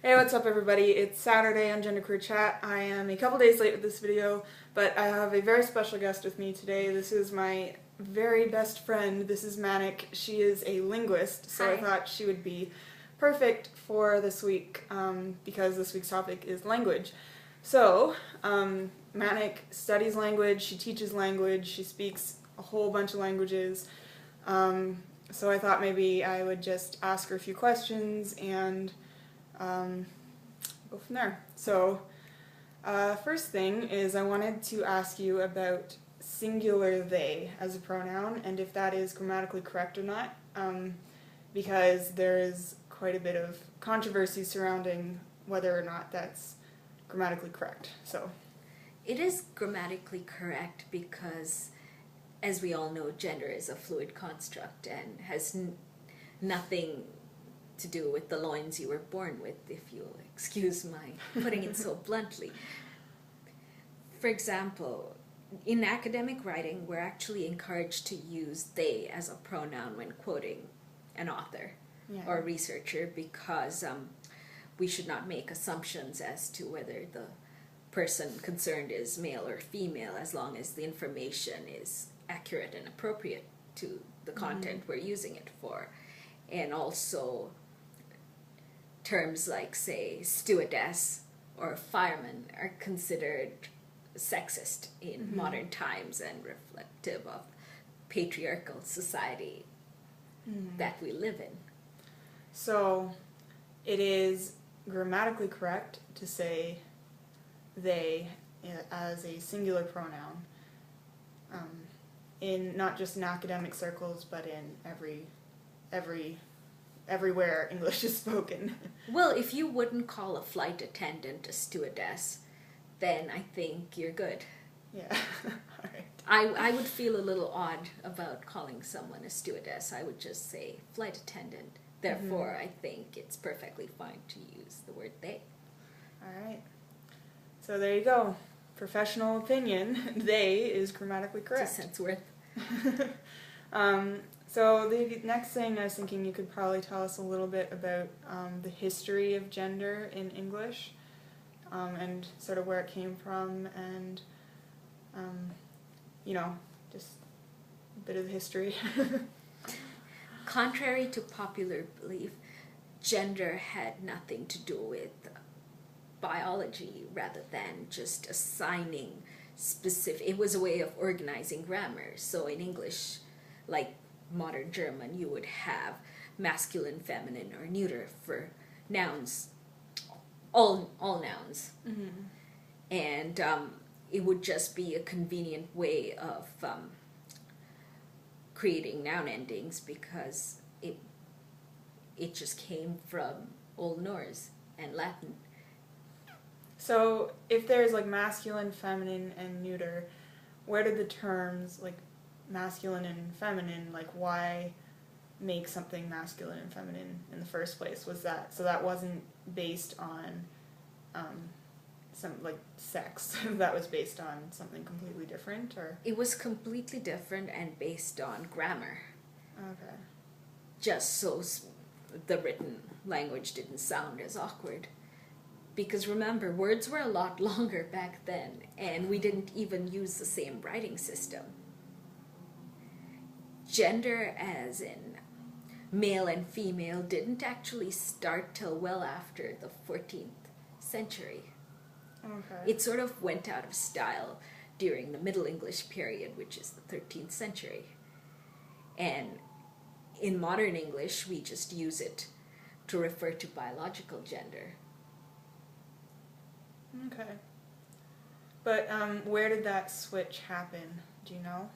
Hey, what's up everybody? It's Saturday on GenderqueerChat. I am a couple days late with this video, but I have a very special guest with me today. This is my very best friend. This is Manic. She is a linguist, so Hi. I thought she would be perfect for this week because this week's topic is language. So, Manic studies language, she teaches language, she speaks a whole bunch of languages. So I thought maybe I would just ask her a few questions and go from there. So, first thing is I wanted to ask you about singular they as a pronoun and if that is grammatically correct or not, because there is quite a bit of controversy surrounding whether or not that's grammatically correct. So, It is grammatically correct because, as we all know, gender is a fluid construct and has nothing to do with the loins you were born with, if you'll excuse my putting it so bluntly. For example, in academic writing, we're actually encouraged to use they as a pronoun when quoting an author or a researcher because we should not make assumptions as to whether the person concerned is male or female as long as the information is accurate and appropriate to the content we're using it for. And also terms like, say, stewardess or fireman are considered sexist in modern times and reflective of patriarchal society that we live in. So it is grammatically correct to say they as a singular pronoun in not just in academic circles but in everywhere English is spoken. Well, if you wouldn't call a flight attendant a stewardess, then I think you're good. Yeah. All right. I would feel a little odd about calling someone a stewardess. I would just say flight attendant. Therefore, I think it's perfectly fine to use the word they. All right. So there you go. Professional opinion. They is grammatically correct. 2 cents worth. So the next thing I was thinking you could probably tell us a little bit about the history of gender in English and sort of where it came from and, just a bit of the history. Contrary to popular belief, gender had nothing to do with biology rather than just assigning specific. It was a way of organizing grammar. So in English, like modern German, you would have masculine, feminine, or neuter for nouns, all nouns. And it would just be a convenient way of creating noun endings because it just came from Old Norse and Latin. So if there's like masculine, feminine, and neuter, where did the terms like masculine and feminine, like why make something masculine and feminine in the first place? Was that, so that wasn't based on some like sex, that was based on something completely different, or? It was completely different and based on grammar. Okay. Just so the written language didn't sound as awkward. Because remember, words were a lot longer back then, and we didn't even use the same writing system. Gender, as in male and female, didn't actually start till well after the 14th century. Okay. It sort of went out of style during the Middle English period, which is the 13th century. And in modern English, we just use it to refer to biological gender. Okay. But where did that switch happen? Do you know?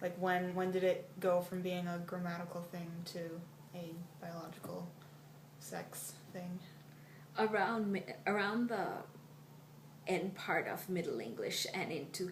Like when did it go from being a grammatical thing to a biological sex thing? Around the end part of Middle English and into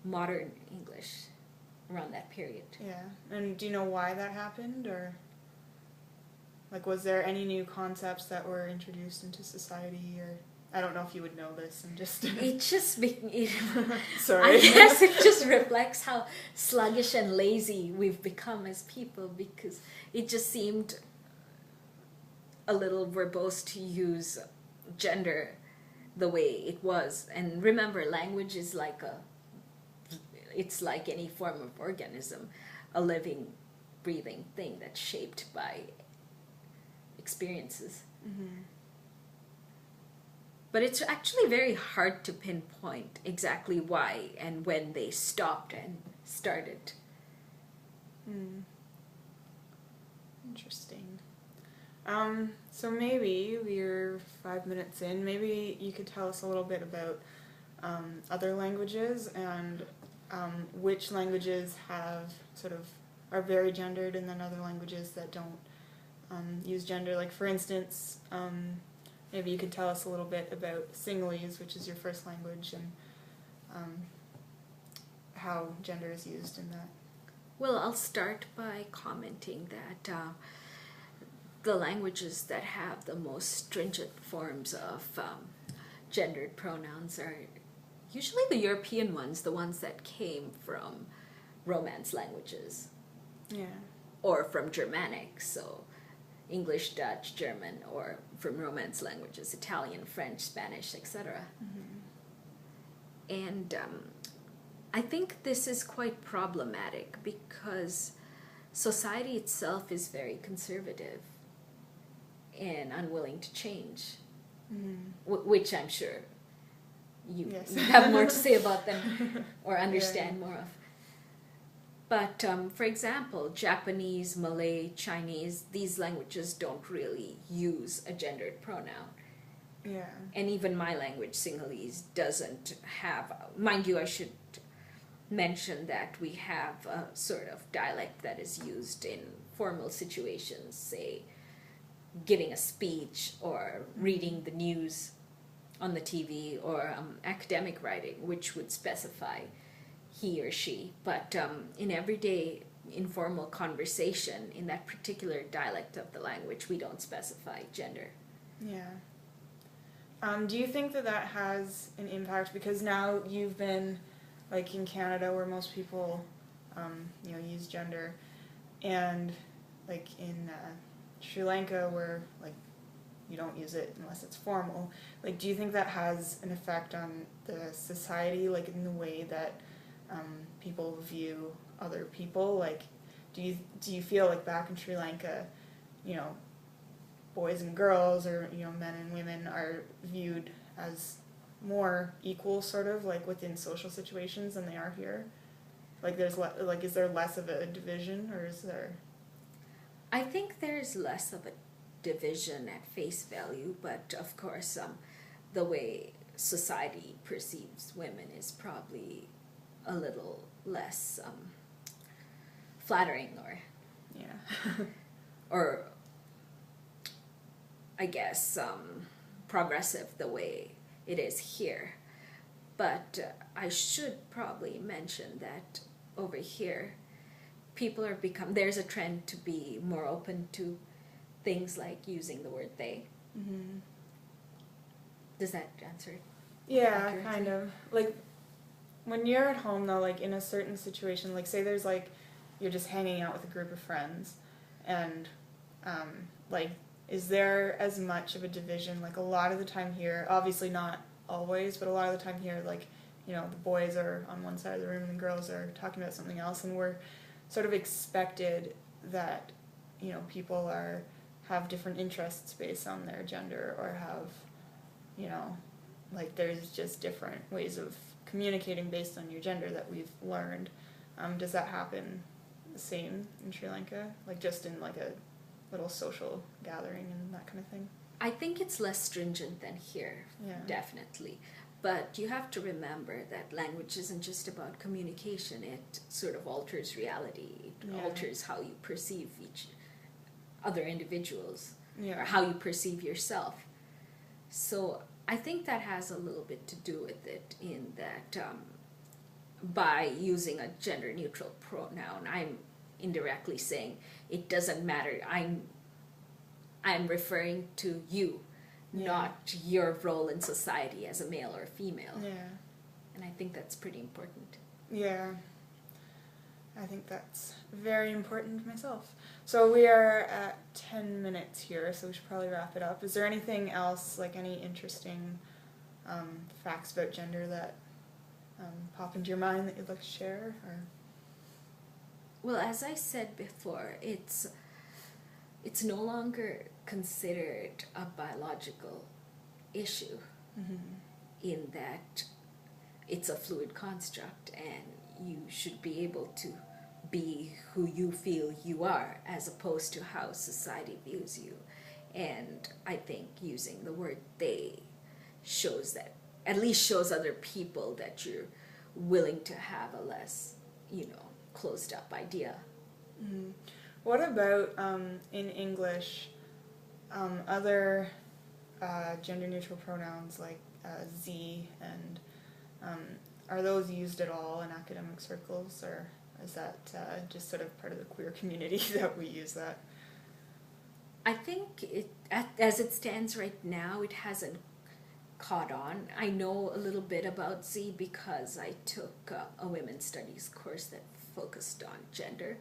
modern English, around that period. Yeah. And do you know why that happened, or like was there any new concepts that were introduced into society, or I don't know if you would know this and just It just sorry. I guess it just reflects how sluggish and lazy we've become as people, because it just seemed a little verbose to use gender the way it was. And remember, language is it's like any form of organism, a living, breathing thing that's shaped by experiences. Mm-hmm. But it's actually very hard to pinpoint exactly why and when they stopped and started. Interesting. So maybe we're 5 minutes in. Maybe you could tell us a little bit about other languages and which languages are very gendered, and then other languages that don't use gender. Like for instance, maybe you could tell us a little bit about Sinhalese, which is your first language, and how gender is used in that. Well, I'll start by commenting that the languages that have the most stringent forms of gendered pronouns are usually the European ones, the ones that came from Romance languages. Yeah. Or from Germanic, so English, Dutch, German, or from Romance languages, Italian, French, Spanish, etc. And I think this is quite problematic because society itself is very conservative and unwilling to change, which I'm sure you have more to say about than or understand more of. But for example, Japanese, Malay, Chinese, these languages don't really use a gendered pronoun. Yeah. And even my language, Sinhalese, doesn't have, mind you, I should mention that we have a sort of dialect that is used in formal situations, say giving a speech or reading the news on the TV, or academic writing, which would specify he or she. But in everyday informal conversation, in that particular dialect of the language, we don't specify gender. Yeah. Do you think that has an impact? Because now you've been, like, in Canada, where most people, use gender, and, like, in Sri Lanka, where, like, you don't use it unless it's formal. Like, do you think that has an effect on the society, like, in the way that people view other people? Like, do you feel like back in Sri Lanka, boys and girls, or men and women are viewed as more equal, sort of like within social situations, than they are here? Like, is there less of a division, or is there? I think there's less of a division at face value, but of course, the way society perceives women is probably a little less flattering, or or I guess progressive the way it is here. But I should probably mention that over here, people there's a trend to be more open to things like using the word they. Mm-hmm. Does that answer it? Yeah, accurately? kind of. Like, when you're at home, though, like, in a certain situation, like, say there's, like, you're just hanging out with a group of friends, and, like, is there as much of a division? Like, a lot of the time here, obviously not always, but a lot of the time here, like, the boys are on one side of the room and the girls are talking about something else, and we're sort of expected that, people have different interests based on their gender, or have, like, there's just different ways of communicating based on your gender that we've learned. Does that happen the same in Sri Lanka? Like, just in, like, a little social gathering and that kind of thing? I think it's less stringent than here, definitely. But you have to remember that language isn't just about communication. It sort of alters reality. It alters how you perceive each other individuals, or how you perceive yourself. So I think that has a little bit to do with it, in that by using a gender-neutral pronoun, I'm indirectly saying it doesn't matter. I'm referring to you, not your role in society as a male or a female. Yeah. And I think that's pretty important. Yeah. I think that's very important myself. So we are at 10 minutes here, so we should probably wrap it up. Is there anything else, like any interesting facts about gender that pop into your mind that you'd like to share? Or? Well, as I said before, it's no longer considered a biological issue in that it's a fluid construct and you should be able to be who you feel you are as opposed to how society views you. And I think using the word they shows that, at least shows other people that you're willing to have a less, closed up idea. Mm-hmm. What about in English, other gender neutral pronouns like Z, and are those used at all in academic circles, or is that just sort of part of the queer community that we use that? I think as it stands right now, it hasn't caught on. I know a little bit about Z because I took a women's studies course that focused on gender.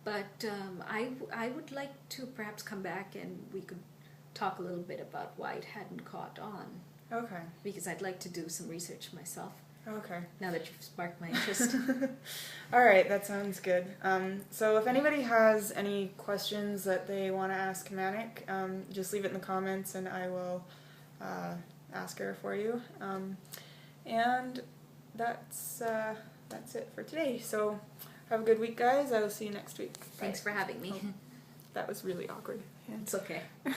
But I would like to perhaps come back and we could talk a little bit about why it hadn't caught on. Okay. Because I'd like to do some research myself. Okay. Now that you've sparked my interest. All right, that sounds good. So if anybody has any questions that they want to ask Manic, just leave it in the comments and I will ask her for you. And that's it for today. So have a good week, guys. I will see you next week. Thanks for having me. That was really awkward. It's okay.